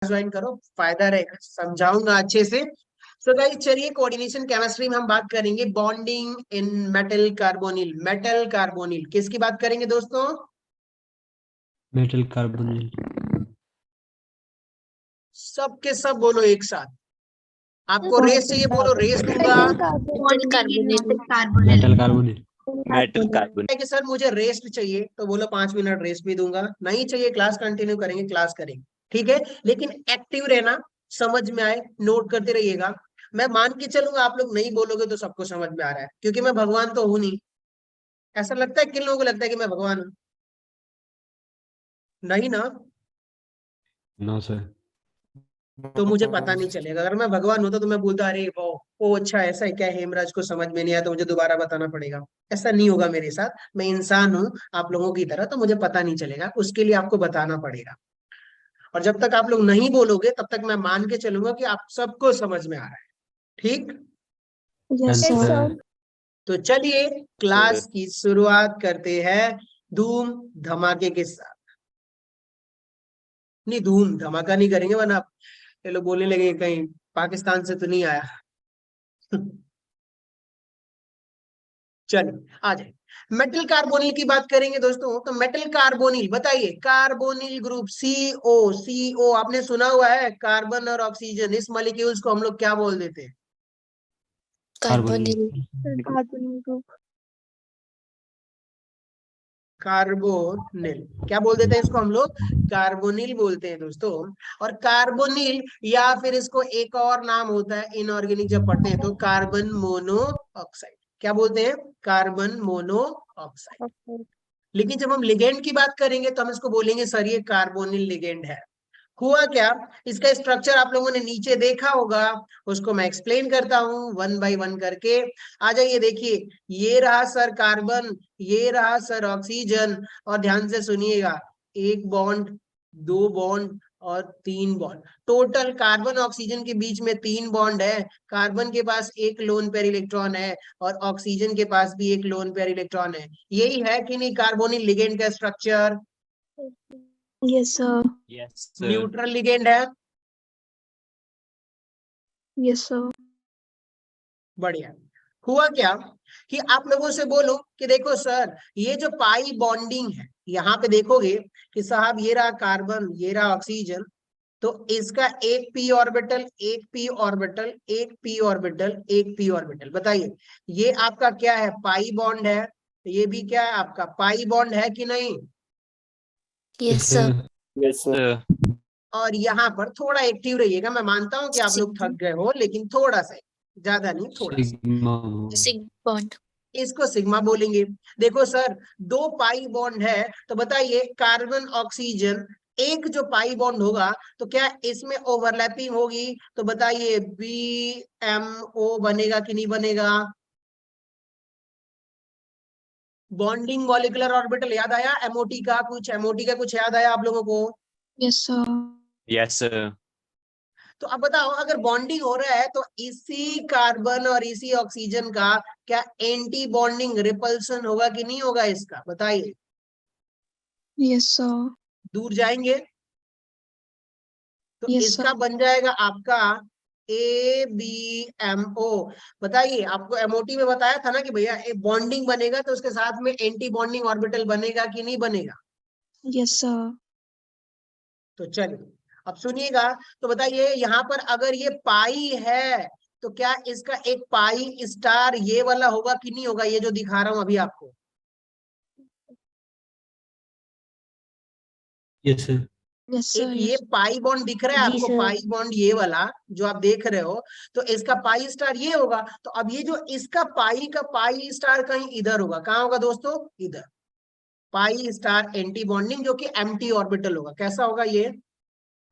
Join करो, फायदा रहेगा, समझाऊंगा अच्छे से। सो गाइस चलिए कोऑर्डिनेशन केमिस्ट्री में हम बात करेंगे bonding in metal carbonyl. Metal carbonyl किसकी बात करेंगे दोस्तों? Metal carbonyl. सबके सब बोलो एक साथ। आपको रेस चाहिए बोलो, रेस दूंगा। Metal carbonyl. Metal carbon. कि सर मुझे रेस्ट चाहिए तो बोलो 5 मिनट रेस्ट भी दूंगा, नहीं चाहिए क्लास कंटिन्यू करेंगे, क्लास करेंगे, ठीक है। लेकिन एक्टिव रहना, समझ में आए, नोट करते रहिएगा। मैं मान के चलूंगा आप लोग नहीं बोलोगे तो सबको समझ में आ रहा है, क्योंकि मैं भगवान तो हूं नहीं। ऐसा लगता है, किन लोगों को लगता है कि मैं भगवान हूं? नहीं ना? No sir. तो मुझे पता नहीं चलेगा। अगर मैं भगवान होता तो मैं बोलता अरे वो ओ अच्छा ऐसा है क्या, हेमराज को समझ में नहीं आया तो मुझे दोबारा बताना पड़ेगा। ऐसा नहीं होगा मेरे साथ, मैं इंसान हूं आप लोगों की तरह, तो मुझे पता नहीं चलेगा, उसके लिए आपको बताना पड़ेगा। और जब तक आप लोग नहीं बोलोगे तब तक मैं मान के चलूंगा कि आप सबको समझ में आ रहा है, ठीक। Yes sir. तो चलिए क्लास की शुरुआत करते हैं धूम धमाके के साथ। नहीं धूम धमाका नहीं करेंगे वरना ये लोग बोलने लगे कहीं पाकिस्तान से तो नहीं आया। चलिए आ जाए। मेटल कार्बोनिल की बात करेंगे दोस्तों, तो मेटल कार्बोनिल बताइए, कार्बोनिल ग्रुप सीओ। सीओ आपने सुना हुआ है, कार्बन और ऑक्सीजन, इस मॉलिक्यूल्स को हम लोग क्या बोल देते हैं? कार्बोनिल। कार्बोनिल। क्या बोल देते हैं इसको हम लोग? कार्बोनिल बोलते हैं दोस्तों। और कार्बोनिल या फिर इसको एक और नाम होता है इनऑर्गेनिक, जब पढ़ते हैं तो कार्बन मोनो ऑक्साइड। क्या बोलते हैं? Carbon mono oxide. लेकिन जब हम लिगेंड की बात करेंगे तो हम इसको बोलेंगे सर ये कार्बोनिल लिगेंड है। हुआ क्या, इसका स्ट्रक्चर आप लोगों ने नीचे देखा होगा, उसको मैं एक्सप्लेन करता हूं वन बाय वन करके। आ जाइए देखिए, ये रहा सर कार्बन, ये रहा सर ऑक्सीजन, और ध्यान से सुनिएगा, एक बॉन्ड, दो बॉन्ड और तीन बॉन्ड। टोटल कार्बन ऑक्सीजन के बीच में 3 बॉन्ड है। कार्बन के पास एक लोन पेयर इलेक्ट्रॉन है और ऑक्सीजन के पास भी एक लोन पेयर इलेक्ट्रॉन है। यही है कि नहीं कार्बोनिल लिगेंड का structure? Yes sir. Yes neutral ligand है। Yes sir. बढ़िया। हुआ क्या कि आप लोगों से बोलो कि देखो सर ये जो पाई बॉन्डिंग है, यहाँ पे देखोगे कि साहब ये रहा कार्बन, ये रहा ऑक्सीजन, तो इसका एक पी ऑर्बिटल, एक पी ऑर्बिटल, एक पी ऑर्बिटल, एक पी ऑर्बिटल। बताइए ये आपका क्या है? पाई बॉन्ड है। ये भी क्या है आपका? पाई बॉन्ड है कि नहीं? Yes sir. Yes sir. और यहाँ पर थोड़ा एक्टिव रहिएगा। मैं मानता हूं कि आप लोग थक गए हो, लेकिन थोड़ा सा, ज्यादा नहीं, थोड़ा सा। सिग्मा। बॉन्ड। इसको सिग्मा बोलेंगे। देखो सर दो पाई बॉन्ड है, तो बताइए कार्बन ऑक्सीजन, एक जो पाई बॉन्ड होगा तो क्या इसमें ओवरलैपिंग होगी? तो बताइए बी एम ओ बनेगा कि नहीं बनेगा? बॉन्डिंग मॉलिक्यूलर ऑर्बिटल याद आया? एमओटी का कुछ, एमओटी का कुछ याद आया आप लोगों को? Yes sir. Yes sir. तो अब बताओ अगर बॉन्डिंग हो रहा है तो इसी कार्बन और इसी ऑक्सीजन का क्या एंटी बॉन्डिंग रिपल्सन होगा कि नहीं होगा इसका? बताइए। Yes sir. दूर जाएंगे तो यस इसका सर। बन जाएगा आपका ए बी एम ओ। बताइए आपको एमओटी में बताया था ना कि भैया बॉन्डिंग बनेगा तो उसके साथ में एंटी बॉन्डिंग ऑर्बिटल बनेगा कि नहीं बनेगा? Yes sir. तो चलिए अब सुनिएगा। तो बताइए यहाँ पर अगर ये पाई है तो क्या इसका एक पाई स्टार ये वाला होगा कि नहीं होगा, ये जो दिखा रहा हूं अभी आपको? Yes sir. यस एक सर। ये यस पाई बॉन्ड दिख रहा है जी आपको, सर। पाई बॉन्ड ये वाला जो आप देख रहे हो, तो इसका पाई स्टार ये होगा। तो अब ये जो इसका पाई का पाई स्टार कहीं इधर होगा, कहाँ होगा दोस्तों? इधर। पाई स्टार एंटी बॉन्डिंग जो कि एम्प्टी ऑर्बिटल होगा। कैसा होगा ये?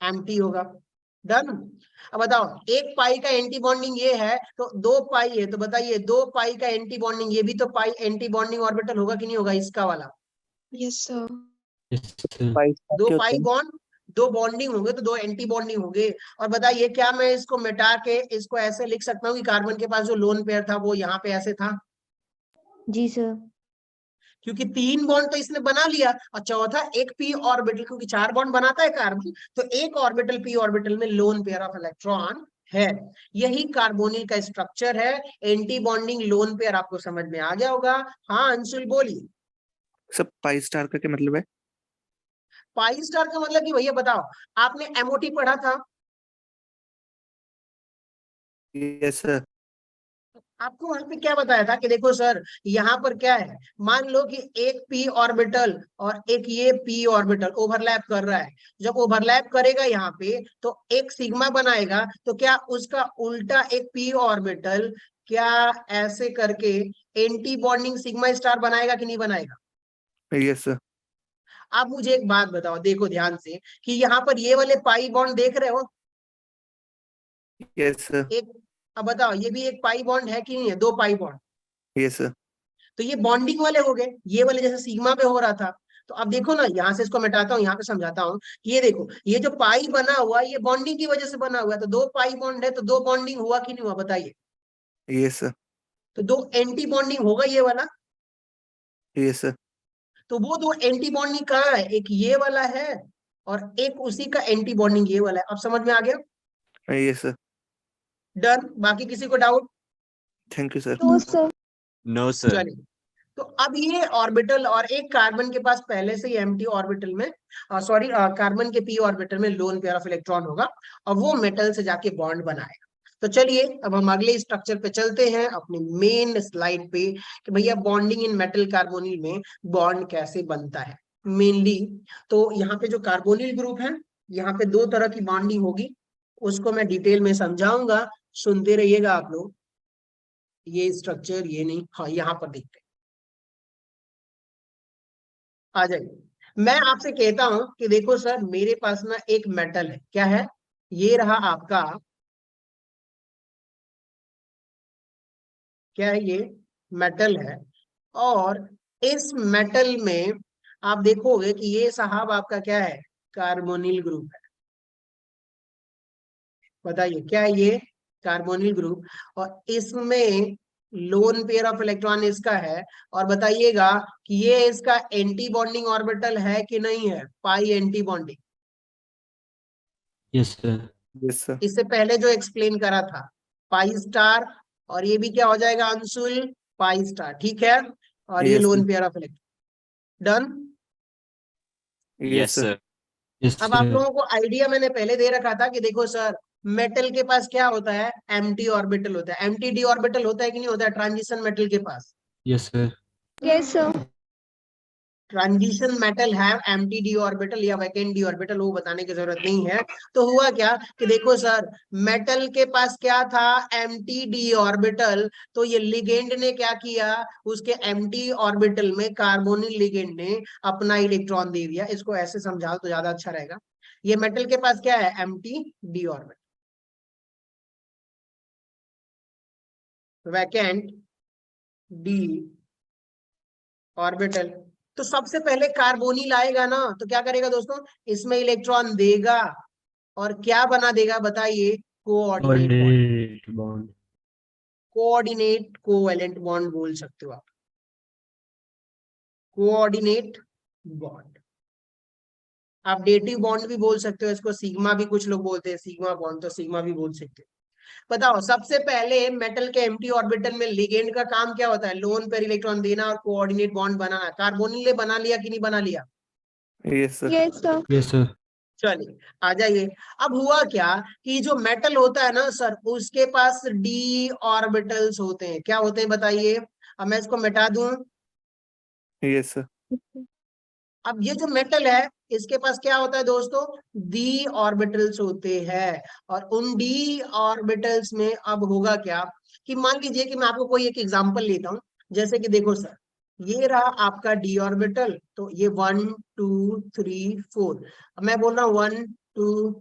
एम्प्टी होगा। डन। अब बताओ एक पाई का एंटी बॉन्डिंग ये है तो दो पाई है, तो बताइए दो पाई का एंटी बॉन्डिंग ये भी तो पाई एंटी बॉन्डिंग ऑर्बिटल होगा कि नहीं होगा इसका वाला? Yes sir. Yes sir. दो पाई बॉन्ड, दो बॉन्डिंग होंगे तो दो एंटी बॉन्डिंग होंगे। और बताइए क्या मैं इसको मिटा के इसको ऐसे लिख सकता हूँ कि कार्बन के पास जो लोन पेयर था वो यहाँ पे ऐसे था? जी सर। क्योंकि 3 बॉन्ड तो इसने बना लिया, और चौथा एक p ऑर्बिटल, क्योंकि 4 बॉन्ड बनाता है कार्बन, तो एक ऑर्बिटल p ऑर्बिटल में लोन पेयर ऑफ इलेक्ट्रॉन है। यही कार्बोनिल का स्ट्रक्चर है। एंटी बॉन्डिंग लोन पेयर आपको समझ में आ गया होगा। हाँ अंशुल बोलिए। सब पाई स्टार का क्या मतलब है? पाई स्टार का मतलब कि भैया बताओ, आपने एमओटी पढ़ा था? Yes sir. आपको वहां पे क्या बताया था कि देखो सर यहाँ पर क्या है, मान लो कि एक p ऑर्बिटल और एक ये p ऑर्बिटल ओवरलैप कर रहा है। जब ओवरलैप करेगा यहाँ पे तो एक सिग्मा बनाएगा, तो क्या उसका उल्टा एक p ऑर्बिटल क्या ऐसे करके एंटी बॉन्डिंग सिग्मा स्टार बनाएगा कि नहीं बनाएगा? Yes sir. आप मुझे एक बात बताओ, देखो ध्यान से, कि यहाँ पर ये वाले पाई बॉन्ड देख रहे हो? Yes sir. एक, अब बताओ ये भी एक पाई बॉन्ड है कि नहीं है? 2 पाई बॉन्ड। Yes sir. तो ये बॉन्डिंग वाले हो गए, ये वाले जैसे सिग्मा पे हो रहा था। तो अब देखो ना, यहाँ से इसको मिटाता हूँ, यहाँ पे समझाता हूँ कि ये देखो, ये जो पाई बना हुआ ये बॉन्डिंग की वजह से बना हुआ है। तो 2 पाई बॉन्ड है, तो 2 बॉन्डिंग हुआ कि नहीं हुआ बताइए? Yes sir. तो 2 एंटी बॉन्डिंग होगा ये वाला। Yes sir. तो वो 2 एंटी बॉन्डिंग कहाँ है? एक ये वाला है और एक उसी का एंटी बॉन्डिंग ये वाला है। अब समझ में आ गया? Yes sir. डन। बाकी किसी को doubt? Thank you sir. No, sir. No, sir. चलिए, तो अब ये ऑर्बिटल और एक कार्बन के पास पहले से ही एम्प्टी ऑर्बिटल में, सॉरी कार्बन के p ऑर्बिटल में लोन पेयर ऑफ इलेक्ट्रॉन होगा, और वो मेटल से जाके बॉन्ड बनाएगा। तो चलिए अब हम अगले स्ट्रक्चर पे चलते हैं, अपनी मेन स्लाइड पे, कि भैया बॉन्डिंग इन मेटल कार्बोनिल में बॉन्ड कैसे बनता है मेनली। तो यहाँ पे जो कार्बोनिल ग्रुप है, यहाँ पे 2 तरह की बॉन्डिंग होगी, उसको मैं डिटेल में समझाऊंगा, सुनते रहिएगा आप लोग। ये स्ट्रक्चर ये नहीं, हाँ यहाँ पर देखते हैं, आ जाइए। मैं आपसे कहता हूं कि देखो सर मेरे पास ना एक मेटल है, क्या है? ये रहा आपका, क्या है ये? मेटल है। और इस मेटल में आप देखोगे कि ये साहब आपका क्या है? कार्बोनिल ग्रुप है। बताइए क्या है ये? Carbonyl group. और इसमें लोन पेयर ऑफ इलेक्ट्रॉन इसका है। और बताइएगा कि ये इसका एंटी बॉन्डिंग ऑर्बिटल है कि नहीं है? Pi anti bonding. Yes sir. Yes sir. इससे पहले जो एक्सप्लेन करा था, पाई स्टार, और ये भी क्या हो जाएगा अंशुल? पाई स्टार, ठीक है। और ये yes loan sir. Pair of electron. Done. Yes Yes, sir. sir. Yes अब आप सर। लोगों को आइडिया मैंने पहले दे रखा था कि देखो सर, मेटल के पास क्या होता है? एम्प्टी ऑर्बिटल होता है। एम्प्टी डी ऑर्बिटल होता है कि नहीं होता है ट्रांजिशन मेटल के पास? Yes sir. Yes, sir. Transition metal है एम्प्टी डी ऑर्बिटल या वैकेंट डी ऑर्बिटल, वो बताने की जरूरत नहीं है। तो हुआ क्या कि देखो सर, मेटल के पास क्या था? Empty D orbital. तो ये लिगेंड ने क्या किया? उसके एम्प्टी ऑर्बिटल में कार्बोनिल लिगेंड ने अपना इलेक्ट्रॉन दे दिया। इसको ऐसे समझाओ तो ज्यादा अच्छा रहेगा। ये मेटल के पास क्या है? Empty D orbital, vacant D orbital. तो सबसे पहले कार्बोनिल आएगा ना, तो क्या करेगा दोस्तों? इसमें इलेक्ट्रॉन देगा और क्या बना देगा बताइए? Coordinate bond. Coordinate bond. Coordinate covalent bond बोल सकते हो आप, कोऑर्डिनेट बॉन्ड। आप डेटिव बॉन्ड भी बोल सकते हो इसको, सिग्मा भी कुछ लोग बोलते हैं, सिग्मा बॉन्ड, तो सिग्मा भी बोल सकते हो। बताओ सबसे पहले मेटल के एम्प्टी ऑर्बिटल में लिगेंड का काम क्या होता है? लोन पेयर इलेक्ट्रॉन देना और कोऑर्डिनेट बॉन्ड बनाना। कार्बोनिल ने बना लिया कि नहीं बना लिया? Yes sir. Yes, sir. Yes sir. चलिए आ जाइए। अब हुआ क्या कि जो मेटल होता है ना सर, उसके पास डी ऑर्बिटल्स होते हैं। क्या होते हैं बताइए? अब मैं इसको मिटा दूं। Yes sir. अब ये जो मेटल है इसके पास क्या होता है दोस्तों? डी ऑर्बिटल्स होते हैं। और उन डी ऑर्बिटल्स में अब होगा क्या कि मान लीजिए कि मैं आपको कोई एक एग्जांपल लेता हूं। जैसे कि देखो सर, ये रहा आपका डी ऑर्बिटल, तो ये 1 2 3 4। अब मैं बोल रहा हूँ 1 2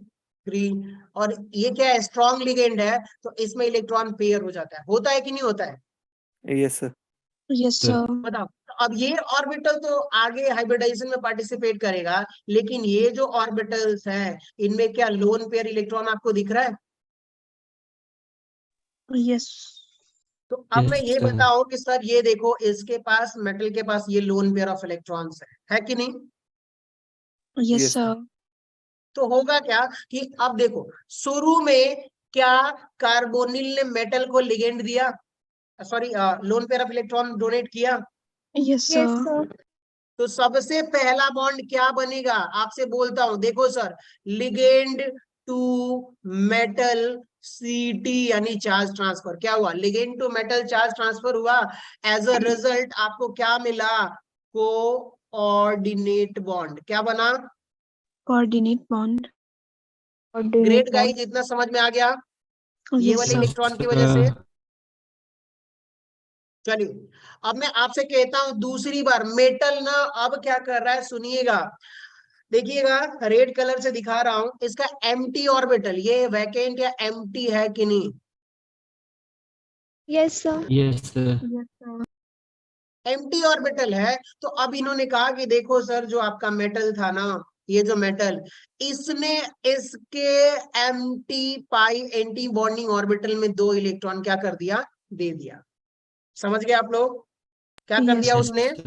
3, और ये क्या है? स्ट्रॉन्ग लिगेंड है, तो इसमें इलेक्ट्रॉन पेयर हो जाता है। होता है कि नहीं होता है? Yes sir. Yes, sir. बताओ। तो अब ये ऑर्बिटल तो आगे हाइब्रिडाइजेशन में पार्टिसिपेट करेगा, लेकिन ये जो ऑर्बिटल्स हैं इनमें क्या लोन पेयर इलेक्ट्रॉन आपको दिख रहा है? Yes. तो अब मैं Yes, ये sir. बताऊं कि सर ये देखो इसके पास मेटल के पास ये लोन पेयर ऑफ इलेक्ट्रॉन्स है कि नहीं? Yes, Yes, sir. तो होगा क्या कि अब देखो शुरू में क्या कार्बोनिल ने मेटल को लिगेंड दिया, sorry lone pair of electron donate किया? Yes, sir. तो सबसे पहला बॉन्ड क्या बनेगा आपसे बोलता हूं, देखो सर, लिगेंड टू मेटल सीटी यानी चार्ज ट्रांसफर। क्या हुआ? Ligand to metal charge transfer हुआ। एज अ रिजल्ट आपको क्या मिला? Coordinate bond. क्या बना? Coordinate bond. ग्रेट गाइस, इतना समझ में आ गया ये Yes, वाले sir. इलेक्ट्रॉन की वजह से? Sir. चलिए अब मैं आपसे कहता हूं दूसरी बार, मेटल ना अब क्या कर रहा है सुनिएगा, देखिएगा रेड कलर से दिखा रहा हूं, इसका एम्प्टी ऑर्बिटल ये वैकेंट या एम्प्टी है कि नहीं? Yes, sir. Yes, sir. Yes, sir. Empty orbital है। तो अब इन्होंने कहा कि देखो सर जो आपका मेटल था ना, ये जो मेटल, इसने इसके एम्प्टी पाई एंटी बॉन्डिंग ऑर्बिटल में 2 इलेक्ट्रॉन क्या कर दिया? दे दिया। समझ गए आप लोग? क्या कर Yes, दिया sir. उसने? Sir.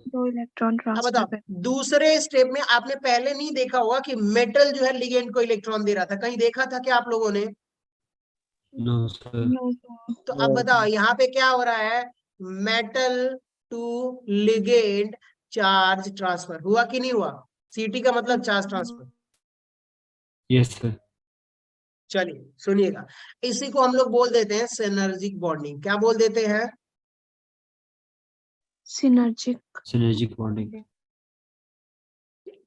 दो इलेक्ट्रॉन अब ट्रांसफर बताओ कर दूसरे स्टेप में आपने पहले नहीं देखा होगा कि मेटल जो है लिगेंड को इलेक्ट्रॉन दे रहा था, कहीं देखा था क्या आप लोगों ने? No, sir. No, sir. तो अब बताओ यहाँ पे क्या हो रहा है? Metal to ligand charge transfer हुआ कि नहीं हुआ? सीटी का मतलब चार्ज ट्रांसफर। Yes, sir. चलिए सुनिएगा, इसी को हम लोग बोल देते हैं सिनर्जिक बॉन्डिंग। क्या बोल देते हैं? Synergic. Synergic bonding.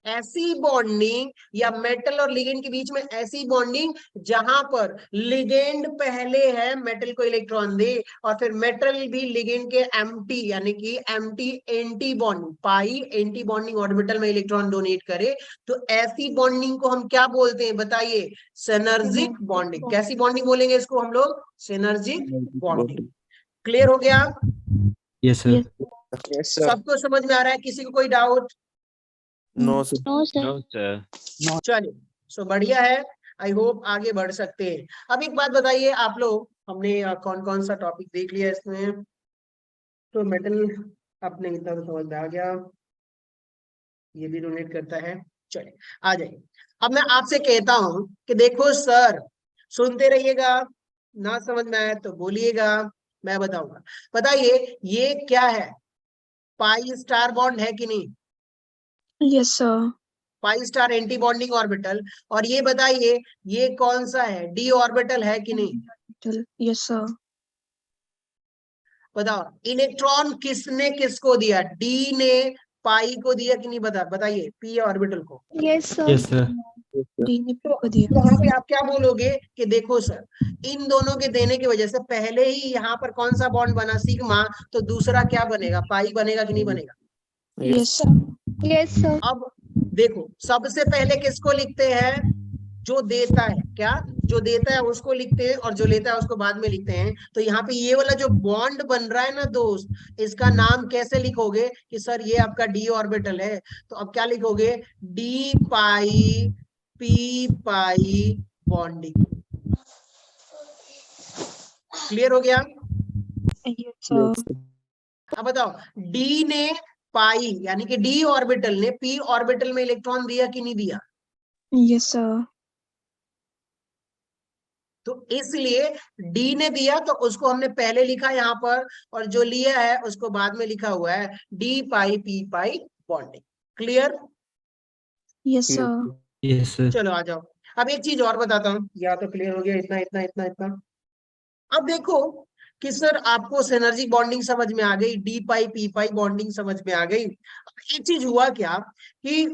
ऐसी बॉन्डिंग या मेटल और लिगेंड के बीच में ऐसी बॉन्डिंग जहां पर लिगेंड पहले है मेटल को इलेक्ट्रॉन दे और फिर मेटल भी लिगेंड के एम्प्टी यानी कि empty anti bond pi anti bonding orbital में इलेक्ट्रॉन डोनेट करे। तो ऐसी बॉन्डिंग को हम क्या बोलते हैं बताइए? Synergic bonding. कैसी बॉन्डिंग बोलेंगे इसको हम लोग? Synergic bonding. क्लियर हो गया? Yes, sir. Yes, sir. सबको समझ में आ रहा है? किसी को कोई doubt? No, sir. No, sir. No, sir. चलिए सो बढ़िया है, आई होप आगे बढ़ सकते हैं। अब एक बात बताइए आप लोग, हमने कौन कौन सा टॉपिक देख लिया इसमें? तो मेटल अपने इतना तो समझ में आ गया, ये भी डोनेट करता है। चलिए आ जाइए, अब मैं आपसे कहता हूं कि देखो सर, सुनते रहिएगा, ना समझ में आए तो बोलिएगा, मैं बताऊंगा। बताइए ये क्या है? पाई स्टार बॉन्ड है कि नहीं? Yes, sir. Pi star anti bonding orbital. और ये बताइए ये कौन सा है? डी ऑर्बिटल है कि नहीं? Yes, sir. बताओ इलेक्ट्रॉन किसने किसको दिया? डी ने पाई को दिया कि नहीं? बताइए पी ऑर्बिटल को। Yes, sir. Yes, sir. D ने तो को दिया। यहाँ पे आप क्या बोलोगे कि देखो सर इन दोनों के देने की वजह से पहले ही यहाँ पर कौन सा बॉन्ड बना? सिग्मा। तो दूसरा क्या बनेगा? पाई बनेगा कि नहीं बनेगा? Yes, sir. Yes, sir. अब देखो सबसे पहले किसको लिखते हैं? जो देता है। क्या? जो देता है उसको लिखते हैं और जो लेता है उसको बाद में लिखते हैं। तो यहाँ पे ये वाला जो बॉन्ड बन रहा है ना दोस्त, इसका नाम कैसे लिखोगे कि सर ये आपका डी ऑर्बिटल है? तो अब क्या लिखोगे? D pi P pi bonding. Clear हो गया? Yes, sir. अब बताओ डी ने पाई यानी कि डी ऑर्बिटल ने पी ऑर्बिटल में इलेक्ट्रॉन दिया कि नहीं दिया? Yes, sir. तो इसलिए डी ने दिया तो उसको हमने पहले लिखा यहाँ पर, और जो लिया है उसको बाद में लिखा हुआ है D pi P pi bonding. Clear? Yes, sir. Yes, sir. चलो आ जाओ, अब एक चीज और बताता हूँ, या तो क्लियर हो गया इतना इतना इतना इतना। अब देखो कि सर आपको सिनर्जी बॉन्डिंग समझ में आ गई, D pi P pi bonding समझ में आ गई। एक चीज हुआ क्या कि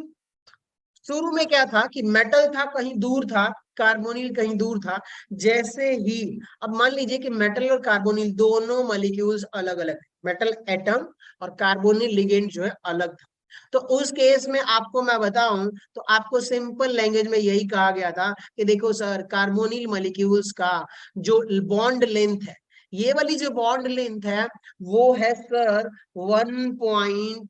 शुरू में क्या था कि मेटल था कहीं दूर था, कार्बोनिल कहीं दूर था। जैसे ही अब मान लीजिए कि मेटल और कार्बोनिल दोनों मॉलिक्यूल्स अलग अलग, मेटल एटम और कार्बोनिल लिगेंड जो है अलग था। तो उस केस में आपको मैं बताऊं तो आपको सिंपल लैंग्वेज में यही कहा गया था कि देखो सर कार्बोनिल मॉलिक्यूल्स का जो बॉन्ड लेंथ है, ये वाली जो बॉन्ड लेंथ है वो है सर 1.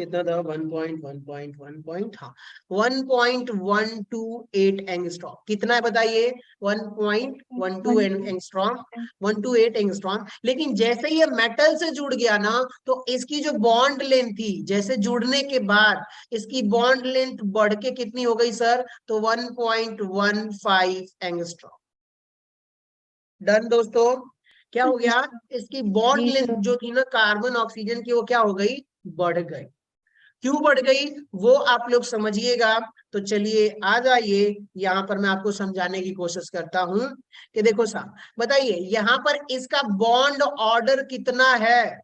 कितना था 1.1 हाँ 1.128 एंगस्ट्रॉम। कितना है बताइए 1.12 एंगस्ट्रॉम 128 एंगस्ट्रॉम। लेकिन जैसे ही ये मेटल से जुड़ गया ना तो इसकी जो बॉन्ड लेंथ थी, जैसे जुड़ने के बाद इसकी बॉन्ड लेंथ बढ़ के कितनी हो गई सर, तो 1.15 एंगस्ट्रॉम। डन दोस्तों। क्या हो गया, इसकी बॉन्ड जी लेंथ सर। जो थी ना कार्बन ऑक्सीजन की, वो क्या हो गई, बढ़ गई। क्यों बढ़ गई वो आप लोग समझिएगा। तो चलिए आ जाइए, यहाँ पर मैं आपको समझाने की कोशिश करता हूं कि देखो साहब बताइए यहाँ पर इसका बॉन्ड ऑर्डर कितना है।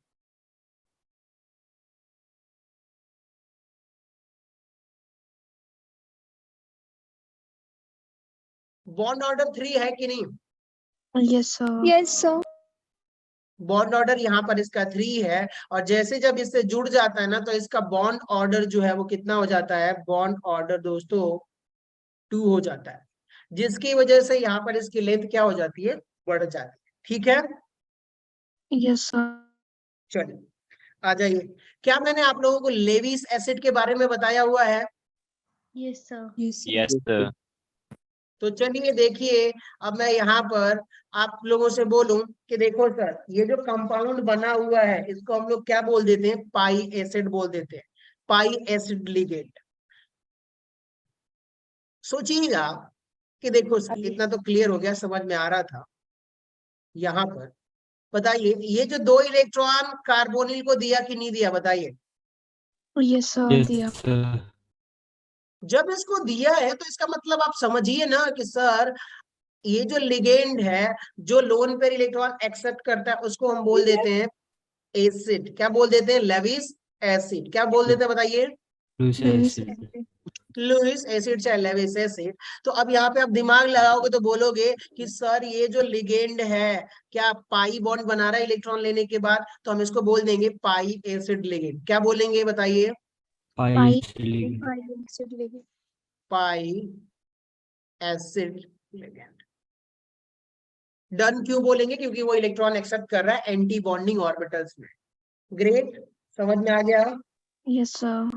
बॉन्ड ऑर्डर 3 है कि नहीं। Yes sir. Yes sir. Bond order यहाँ पर इसका 3 है, और जैसे जब इससे जुड़ जाता है ना तो इसका बॉन्ड ऑर्डर जो है वो कितना हो जाता है, बॉन्ड ऑर्डर दोस्तों 2 हो जाता है, जिसकी वजह से यहाँ पर इसकी लेंथ क्या हो जाती है, बढ़ जाती है। ठीक है, यस सर। चलिए आ जाइए। क्या मैंने आप लोगों को लेविस एसिड के बारे में बताया हुआ है। Yes sir. Yes, sir. तो चलिए देखिए, अब मैं यहाँ पर आप लोगों से बोलूं कि देखो सर ये जो कंपाउंड बना हुआ है इसको हम लोग क्या बोल देते हैं, पाई एसिड बोल देते हैं, पाई एसिड लिगेंड। सोचिएगा कि देखो सर इतना तो क्लियर हो गया, समझ में आ रहा था। यहाँ पर बताइए ये जो 2 इलेक्ट्रॉन कार्बोनिल को दिया कि नहीं दिया, बताइए। यस सर Yes, दिया। sir. जब इसको दिया है तो इसका मतलब आप समझिए ना कि सर ये जो लिगेंड है, जो लोन पेयर इलेक्ट्रॉन एक्सेप्ट करता है उसको हम बोल देते हैं एसिड। क्या बोल देते हैं, लेविस एसिड। क्या बोल देते हैं बताइए, Lewis Lewis acid. Acid. Lewis acid चाहे लेविस एसिड। तो अब यहाँ पे आप दिमाग लगाओगे तो बोलोगे कि सर ये जो लिगेंड है क्या पाई बॉन्ड बना रहा है इलेक्ट्रॉन लेने के बाद, तो हम इसको बोल देंगे पाई एसिड लिगेंड। क्या बोलेंगे बताइए, Pi pi acid ligand. Acid ligand. Pi acid ligand. डन क्यों बोलेंगे, क्योंकि वो इलेक्ट्रॉन एक्सेप्ट कर रहा है एंटी बॉन्डिंग ऑर्बिटल्स में। ग्रेट, समझ में आ गया। Yes sir.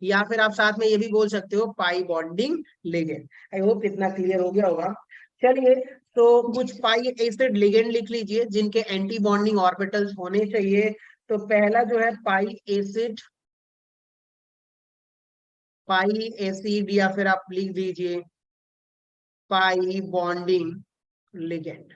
या फिर आप साथ में ये भी बोल सकते हो pi bonding ligand. I hope इतना क्लियर हो गया होगा। चलिए तो कुछ पाई एसिड लिगेंड लिख लीजिए जिनके एंटी बॉन्डिंग ऑर्बिटल्स होने चाहिए। तो पहला जो है पाई एसिड, पाई एसिड, या फिर आप लिख दीजिए pi bonding ligand.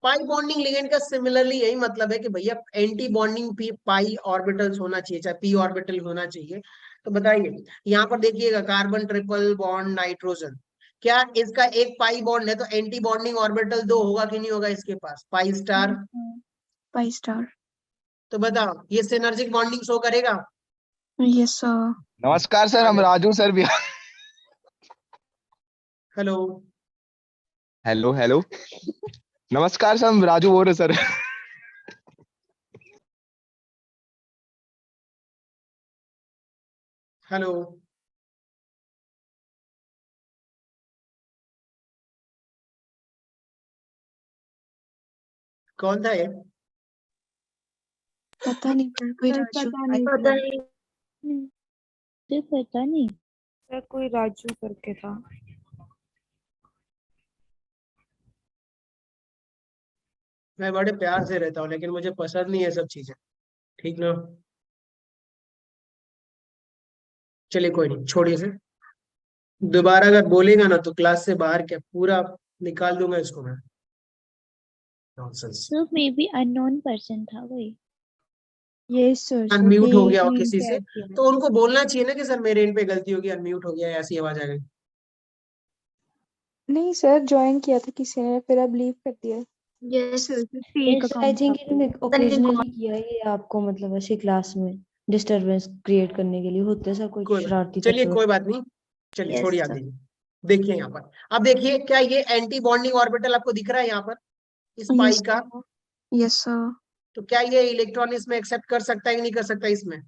Pi bonding ligand का सिमिलरली यही मतलब है कि भैया एंटी बॉन्डिंग पाई ऑर्बिटल्स होना चाहिए, चाहे पी ऑर्बिटल होना चाहिए। तो बताइए यहाँ पर देखिएगा कार्बन ट्रिपल बॉन्ड नाइट्रोजन, क्या इसका एक पाई बॉन्ड है तो एंटी बॉन्डिंग ऑर्बिटल 2 होगा कि नहीं होगा इसके पास, पाई स्टार। Pi star. तो बताओ ये सिनर्जिक बॉन्डिंग शो करेगा। Yes sir. नमस्कार सर, हम राजू सर भी। हेलो, हेलो हेलो, नमस्कार सर, हम राजू बोल रहे सर। हेलो, कौन था ये, पता नहीं पर कोई राजू। पता नहीं। मुझे पता नहीं। सर कोई राजू करके था। मैं बड़े प्यार से रहता हूँ लेकिन मुझे पसंद नहीं है सब चीजें, ठीक ना। चलिए कोई नहीं, छोड़िए से। दोबारा अगर बोलेगा ना तो क्लास से बाहर क्या पूरा निकाल दूंगा इसको मैं। Nonsense. Sir may be unknown person था कोई। Yes sir. अनम्यूट हो गया हो किसी से तो उनको बोलना चाहिए ना कि सर मेरे इन पे गलती होगी, अनम्यूट हो गया, ऐसी आवाज आ गई। नहीं सर, ज्वाइन किया था किसी ने, फिर अब लीव कर दिया। Yes sir fake Yes, I think पता नहीं ओकेजनली कौन। किया है ये आपको, मतलब ऐसे क्लास में डिस्टरबेंस क्रिएट करने के लिए होते हैं सर कोई कोई शरारती चलिए तत्व। कोई बात नहीं, चलिए Yes, छोड़िए आप sir. दीजिए। देखिए यहाँ पर, अब देखिए क्या ये एंटी बॉन्डिंग ऑर्बिटल आपको दिख रहा है यहाँ पर इस पाई का। Yes sir. तो क्या ये इलेक्ट्रॉन इसमें एक्सेप्ट कर सकता है कि नहीं कर सकता इसमें,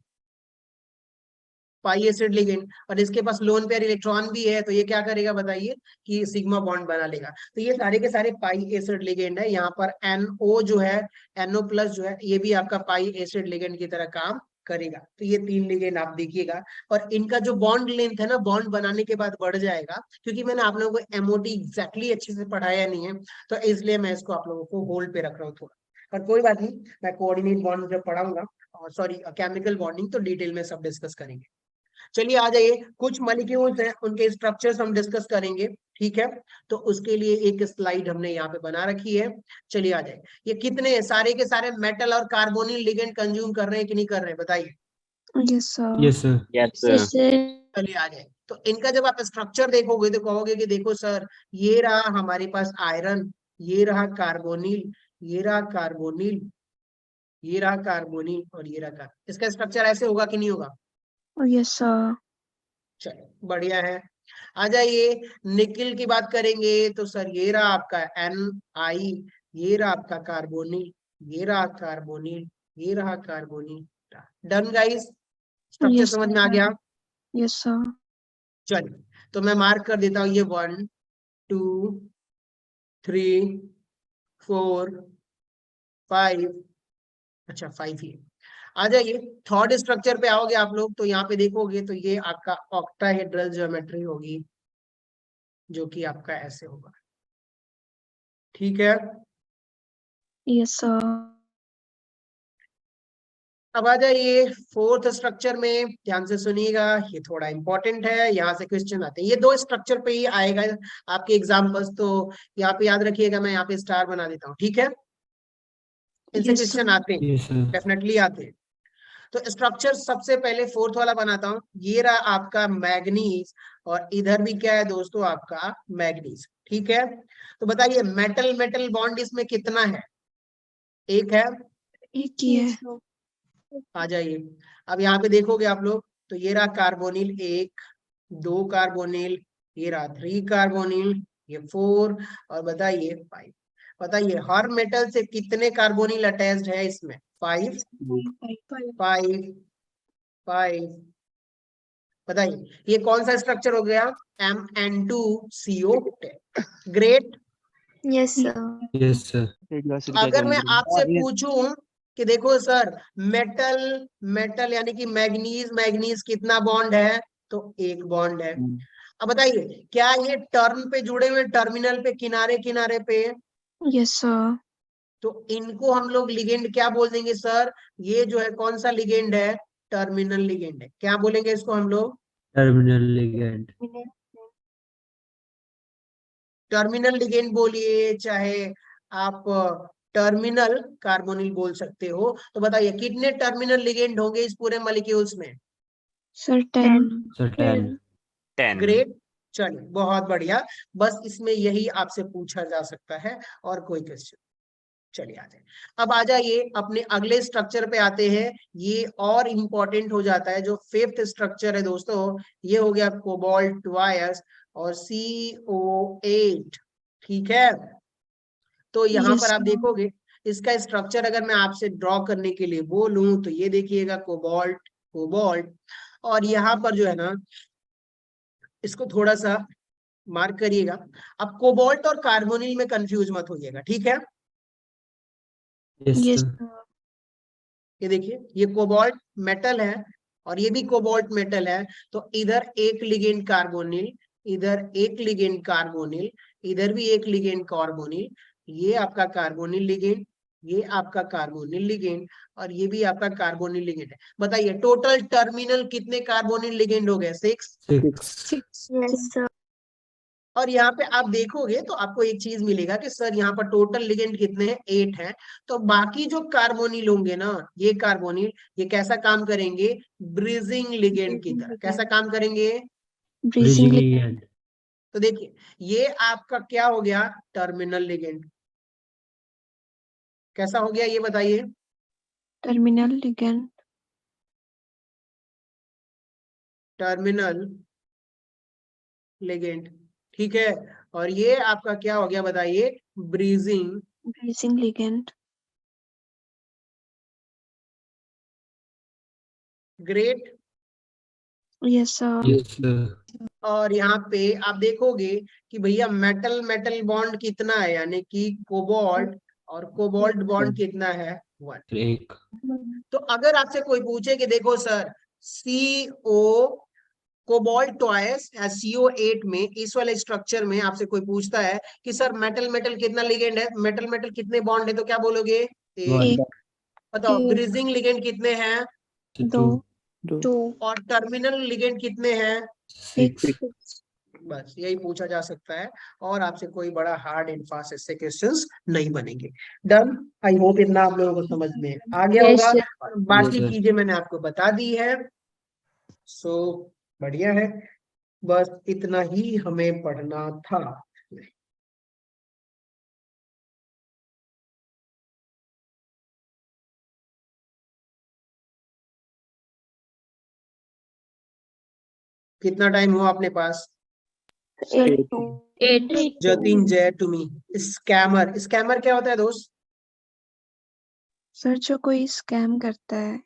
पाई एसिड लिगेंड, और इसके पास लोन पेयर इलेक्ट्रॉन भी है तो ये क्या करेगा बताइए कि सिग्मा बॉन्ड बना लेगा। तो ये सारे के सारे पाई एसिड लिगेंड है। यहाँ पर NO जो है, NO+ जो है, ये भी आपका पाई एसिड लिगेंड की तरह काम करेगा। तो ये 3 लिगेंड आप देखिएगा, और इनका जो बॉन्ड लेंथ है ना, बॉन्ड बनाने के बाद बढ़ जाएगा, क्योंकि मैंने आप लोगों को एमओटी एग्जैक्टली अच्छे से पढ़ाया नहीं है, तो इसलिए मैं इसको आप लोगों को होल्ड पे रख रहा हूँ थोड़ा। पर कोई बात नहीं, मैं कोऑर्डिनेट बॉन्ड जब पढ़ाऊंगा, और सॉरी केमिकल बॉन्डिंग, तो डिटेल में सब डिस्कस करेंगे। चलिए आ जाइए, कुछ मॉलिक्यूल्स हैं उनके स्ट्रक्चर्स हम डिस्कस करेंगे, ठीक है। तो उसके लिए एक स्लाइड हमने यहाँ पे बना रखी है। चलिए आ जाए, ये कितने सारे के सारे मेटल और कार्बोनिल लिगेंड कंज्यूम कर रहे हैं कि नहीं कर रहे हैं, बताइए। Yes, sir. Yes, sir. Yes, Yes, sir. चलिए आ जाए, तो इनका जब आप स्ट्रक्चर देखोगे तो कहोगे कि देखो सर, ये रहा हमारे पास आयरन, ये रहा कार्बोनिल, ये रहा कार्बोनिल, ये रहा कार्बोनिल, और ये रहा कार्बोनिल। इसका स्ट्रक्चर ऐसे होगा कि नहीं होगा? Yes, sir. चलो बढ़िया है। आ जाइए, निकिल की बात करेंगे तो सर ये रहा आपका NI, ये रहा आपका कार्बोनिल, ये रहा कार्बोनिल, ये रहा carbonyl. Done guys, structure Yes, समझ में आ गया? Yes, sir. चलिए, तो मैं मार्क कर देता हूँ, ये 1 2 3 4 5, अच्छा 5 ही। आ जाइए, थर्ड स्ट्रक्चर पे आओगे आप लोग, तो यहाँ पे देखोगे तो ये आपका ऑक्टाहेड्रल ज्योमेट्री होगी, जो कि आपका ऐसे होगा, ठीक है। Yes, sir. अब आ जाइए फोर्थ स्ट्रक्चर में, ध्यान से सुनिएगा, ये थोड़ा इंपॉर्टेंट है, यहाँ से क्वेश्चन आते हैं, ये 2 स्ट्रक्चर पे ही आएगा आपके एग्जाम्पल्स, तो यहाँ पे याद रखिएगा, मैं यहाँ पे स्टार बना देता हूँ, ठीक है। इनसे Yes, क्वेश्चन sir. आते हैं, Yes, sir. डेफिनेटली आते हैं। तो स्ट्रक्चर सबसे पहले फोर्थ वाला बनाता हूँ, ये रहा आपका मैग्नीज, और इधर भी क्या है दोस्तों, आपका मैग्नीज, ठीक है। तो बताइए मेटल मेटल बॉन्ड इसमें कितना है? एक है। एक ही है। आ जाइए, अब यहाँ पे देखोगे आप लोग, तो ये रहा कार्बोनिल 1, 2 कार्बोनिल, ये रहा 3 कार्बोनिल, ये 4, और बताइए 5। बताइए हर मेटल से कितने कार्बोनिल अटैच्ड है इसमें? 5 5 5। बताइए ये कौन सा स्ट्रक्चर हो गया? MN2CO10। Great. Yes, sir. Yes, sir. तो अगर मैं आपसे पूछूं कि देखो सर, मेटल मेटल यानी कि मैग्नीज मैग्नीज कितना बॉन्ड है? तो 1 बॉन्ड है। अब बताइए क्या ये टर्म पे जुड़े हुए, टर्मिनल पे, किनारे किनारे पे? Yes, sir. तो इनको हम लोग लिगेंड क्या बोल देंगे सर? ये जो है कौन सा लिगेंड है? टर्मिनल लिगेंड है। क्या बोलेंगे इसको हम लोग? Terminal ligand. टर्मिनल लिगेंड बोलिए, चाहे आप टर्मिनल कार्बोनिल बोल सकते हो। तो बताइए कितने टर्मिनल लिगेंड होंगे इस पूरे मॉलिक्यूल्स में? Sir, 10. Sir, 10. 10. ग्रेट, चलिए बहुत बढ़िया। बस इसमें यही आपसे पूछा जा सकता है, और कोई क्वेश्चन? चलिए आ जाए, अब आ जाइए अपने अगले स्ट्रक्चर पे आते हैं। ये और इम्पोर्टेंट हो जाता है, जो 5th स्ट्रक्चर है दोस्तों, ये हो गया कोबाल्ट ट्वाइस और CO8, ठीक है। तो यहाँ Yes, पर आप sir. देखोगे इसका स्ट्रक्चर अगर मैं आपसे ड्रॉ करने के लिए बोलूं, तो ये देखिएगा कोबाल्ट कोबाल्ट, और यहाँ पर जो है ना, इसको थोड़ा सा मार्क करिएगा। अब कोबाल्ट और कार्बोनिल में कंफ्यूज मत होइएगा, ठीक है। Yes, Yes, sir. sir. ये देखिए ये कोबाल्ट मेटल है, और ये भी कोबाल्ट मेटल है। तो इधर एक लिगेंड कार्बोनिल, इधर एक लिगेंड कार्बोनिल, इधर भी एक लिगेंड कार्बोनिल, ये आपका कार्बोनिल लिगेंड, ये आपका कार्बोनिल लिगेंड, और ये भी आपका कार्बोनिल लिगेंड है। बताइए टोटल टर्मिनल कितने कार्बोनिल लिगेंड हो गए? 6। 6. Yes, sir. और यहाँ पे आप देखोगे तो आपको एक चीज मिलेगा कि सर यहाँ पर टोटल लिगेंड कितने हैं? 8 हैं। तो बाकी जो कार्बोनिल होंगे ना, ये कार्बोनिल, ये कैसा काम करेंगे? ब्रिजिंग लिगेंड की तरह। कैसा काम करेंगे? Bridging Bridging ligand. तो देखिए ये आपका क्या हो गया? Terminal ligand. कैसा हो गया ये बताइए? terminal ligand. टर्मिनल लिगेंड, ठीक है। और ये आपका क्या हो गया बताइए? Bridging Bridging ligand. Great. Yes, sir. Yes, sir. और यहाँ पे आप देखोगे कि भैया मेटल मेटल बॉन्ड कितना है, यानी कि कोबाल्ट और कोबाल्ट बॉन्ड कितना है? 1। फिर एक तो अगर आपसे कोई पूछे कि देखो सर CO कोबाल्ट ट्वाइस या CO8 में इस वाले स्ट्रक्चर में आपसे कोई पूछता है कि सर मेटल मेटल कितना लिगेंड है, मेटल मेटल कितने बॉन्ड है, तो क्या बोलोगे? वन एक, बताओ एक, ग्रीजिंग लिगेंड कितने हैं दो, टू टू, और टर्मिनल लिगेंड कितने हैं? सिक्स बस यही पूछा जा सकता है और आपसे कोई बड़ा हार्ड एंड फास्ट ऐसे क्वेश्चंस नहीं बनेंगे। डन। आई होप इतना आप लोगों को समझ में आ गया Yes, होगा sir. और बाकी Yes, sir. चीजें मैंने आपको बता दी है। सो बढ़िया है, बस इतना ही हमें पढ़ना था। कितना टाइम हुआ अपने पास? sir, 8, जतिन जय टुमी। स्कैमर, स्कैमर क्या होता है दोस्त? सर जो कोई स्कैम करता है